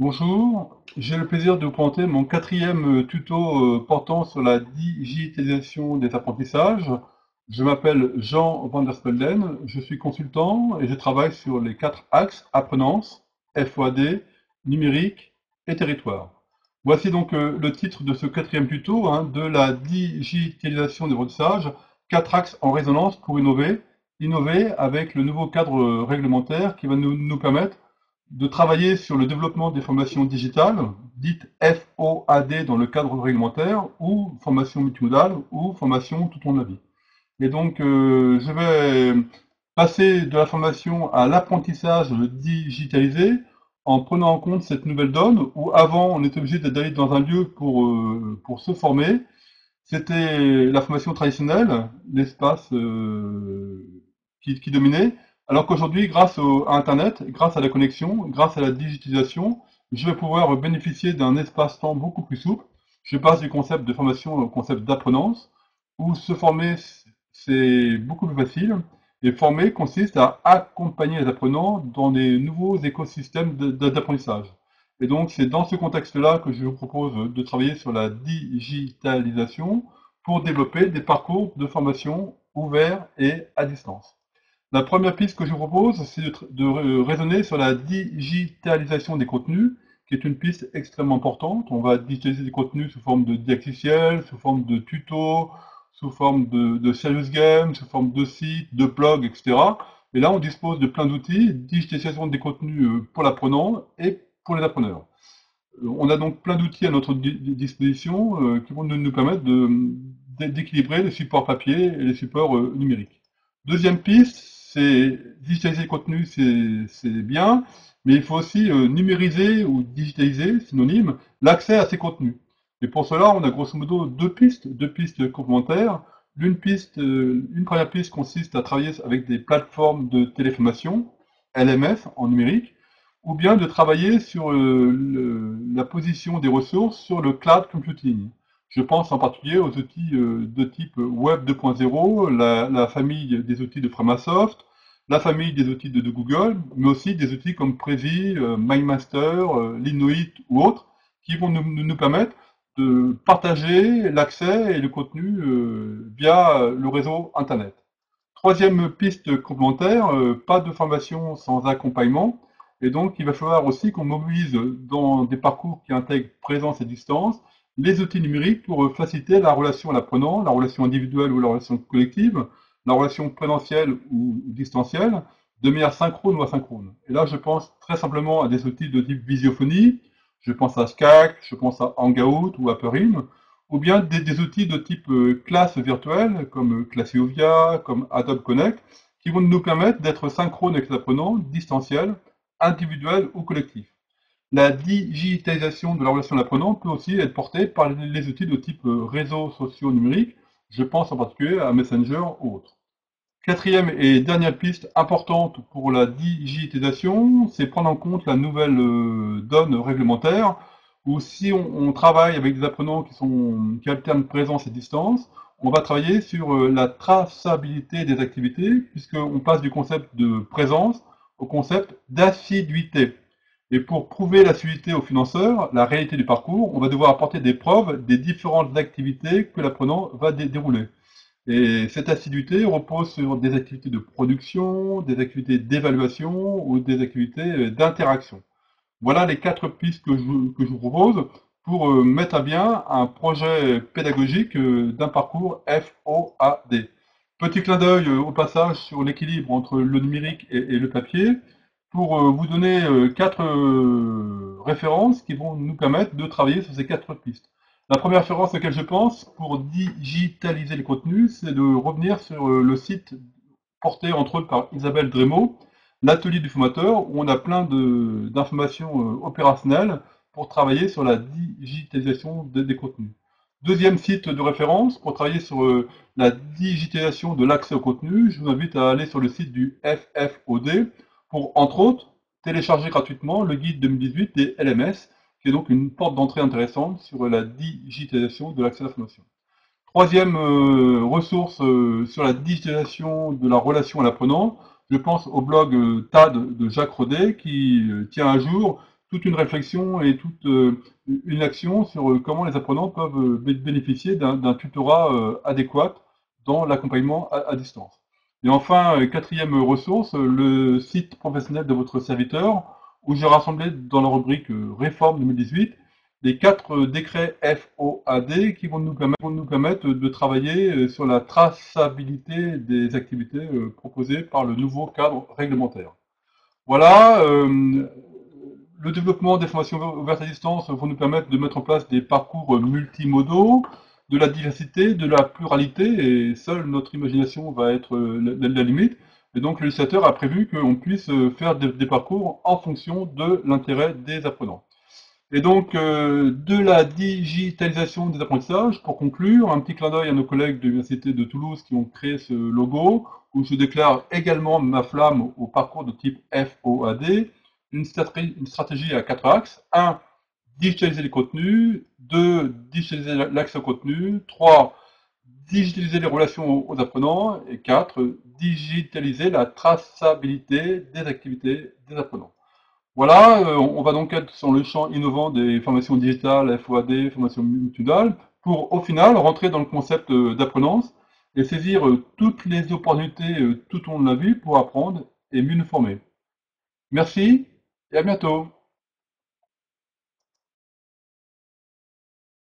Bonjour, j'ai le plaisir de vous présenter mon quatrième tuto portant sur la digitalisation des apprentissages. Je m'appelle Jean van der Spelden, je suis consultant et je travaille sur les quatre axes apprenance, FOAD, numérique et territoire. Voici donc le titre de ce quatrième tuto, de la digitalisation des apprentissages, quatre axes en résonance pour innover, innover avec le nouveau cadre réglementaire qui va nous permettre de travailler sur le développement des formations digitales, dites FOAD dans le cadre réglementaire, ou formation multimodale, ou formation tout au long de la vie. Et donc, je vais passer de la formation à l'apprentissage digitalisé en prenant en compte cette nouvelle donne où avant on était obligé d'aller dans un lieu pour se former. C'était la formation traditionnelle, l'espace qui dominait, alors qu'aujourd'hui, à Internet, grâce à la connexion, grâce à la digitalisation, je vais pouvoir bénéficier d'un espace-temps beaucoup plus souple. Je passe du concept de formation au concept d'apprenance, où se former, c'est beaucoup plus facile, et former consiste à accompagner les apprenants dans des nouveaux écosystèmes d'apprentissage. Et donc, c'est dans ce contexte-là que je vous propose de travailler sur la digitalisation pour développer des parcours de formation ouverts et à distance. La première piste que je vous propose, c'est de raisonner sur la digitalisation des contenus, qui est une piste extrêmement importante. On va digitaliser des contenus sous forme de didacticiels, sous forme de tutos, sous forme de serious games, sous forme de sites, de blogs, etc. Et là, on dispose de plein d'outils, digitalisation des contenus pour l'apprenant et pour les appreneurs. On a donc plein d'outils à notre disposition qui vont nous permettre d'équilibrer les supports papier et les supports numériques. Deuxième piste, c'est digitaliser le contenu, c'est bien, mais il faut aussi numériser ou digitaliser, synonyme, l'accès à ces contenus. Et pour cela, on a grosso modo deux pistes complémentaires. Une première piste consiste à travailler avec des plateformes de téléformation, LMS en numérique, ou bien de travailler sur la position des ressources sur le cloud computing. Je pense en particulier aux outils de type Web 2.0, la famille des outils de Framasoft, la famille des outils de Google, mais aussi des outils comme Prezi, MindMaster, Linoit ou autres, qui vont nous permettre de partager l'accès et le contenu via le réseau Internet. Troisième piste complémentaire, pas de formation sans accompagnement. Et donc, il va falloir aussi qu'on mobilise dans des parcours qui intègrent présence et distance les outils numériques pour faciliter la relation à l'apprenant, la relation individuelle ou la relation collective, la relation présentielle ou distancielle, de manière synchrone ou asynchrone. Et là, je pense très simplement à des outils de type visiophonie, je pense à Skype, je pense à Hangout ou à Perim, ou bien des outils de type classe virtuelle, comme Classiovia, comme Adobe Connect, qui vont nous permettre d'être synchrone avec les apprenants, distanciel, individuel ou collectif. La digitalisation de la relation à l'apprenant peut aussi être portée par les outils de type réseaux sociaux numériques, je pense en particulier à Messenger ou autres. Quatrième et dernière piste importante pour la digitalisation, c'est prendre en compte la nouvelle donne réglementaire, où si on travaille avec des apprenants qui alternent présence et distance, on va travailler sur la traçabilité des activités, puisqu'on passe du concept de présence au concept d'assiduité. Et pour prouver l'assiduité aux financeurs, la réalité du parcours, on va devoir apporter des preuves des différentes activités que l'apprenant va dérouler. Et cette assiduité repose sur des activités de production, des activités d'évaluation ou des activités d'interaction. Voilà les quatre pistes que je vous propose pour mettre à bien un projet pédagogique d'un parcours FOAD. Petit clin d'œil au passage sur l'équilibre entre le numérique et le papier pour vous donner quatre références qui vont nous permettre de travailler sur ces quatre pistes. La première référence à laquelle je pense pour digitaliser les contenus, c'est de revenir sur le site porté entre autres par Isabelle Drémeau, l'atelier du formateur, où on a plein d'informations opérationnelles pour travailler sur la digitalisation des contenus. Deuxième site de référence pour travailler sur la digitalisation de l'accès au contenu, je vous invite à aller sur le site du FFOD pour, entre autres, télécharger gratuitement le guide 2018 des LMS, qui est donc une porte d'entrée intéressante sur la digitalisation de l'accès à la formation. Troisième ressource sur la digitalisation de la relation à l'apprenant, je pense au blog TAD de Jacques Rodet qui tient à jour toute une réflexion et toute une action sur comment les apprenants peuvent bénéficier d'un tutorat adéquat dans l'accompagnement à distance. Et enfin, quatrième ressource, le site professionnel de votre serviteur, où j'ai rassemblé dans la rubrique Réforme 2018 les 4 décrets FOAD qui vont nous permettre de travailler sur la traçabilité des activités proposées par le nouveau cadre réglementaire. Voilà, le développement des formations ouvertes à distance vont nous permettre de mettre en place des parcours multimodaux, de la diversité, de la pluralité, et seule notre imagination va être la limite. Et donc, le législateur a prévu qu'on puisse faire des parcours en fonction de l'intérêt des apprenants. Et donc, de la digitalisation des apprentissages, pour conclure, un petit clin d'œil à nos collègues de l'Université de Toulouse qui ont créé ce logo, où je déclare également ma flamme au parcours de type FOAD, une stratégie à 4 axes. 1. Digitaliser les contenus. 2. Digitaliser l'accès au contenu. 3. Digitaliser les relations aux apprenants. Et 4. Digitaliser la traçabilité des activités des apprenants. Voilà, on va donc être sur le champ innovant des formations digitales, FOAD, formations multimodales, pour au final rentrer dans le concept d'apprenance et saisir toutes les opportunités tout au long de la vie pour apprendre et mieux nous former. Merci et à bientôt.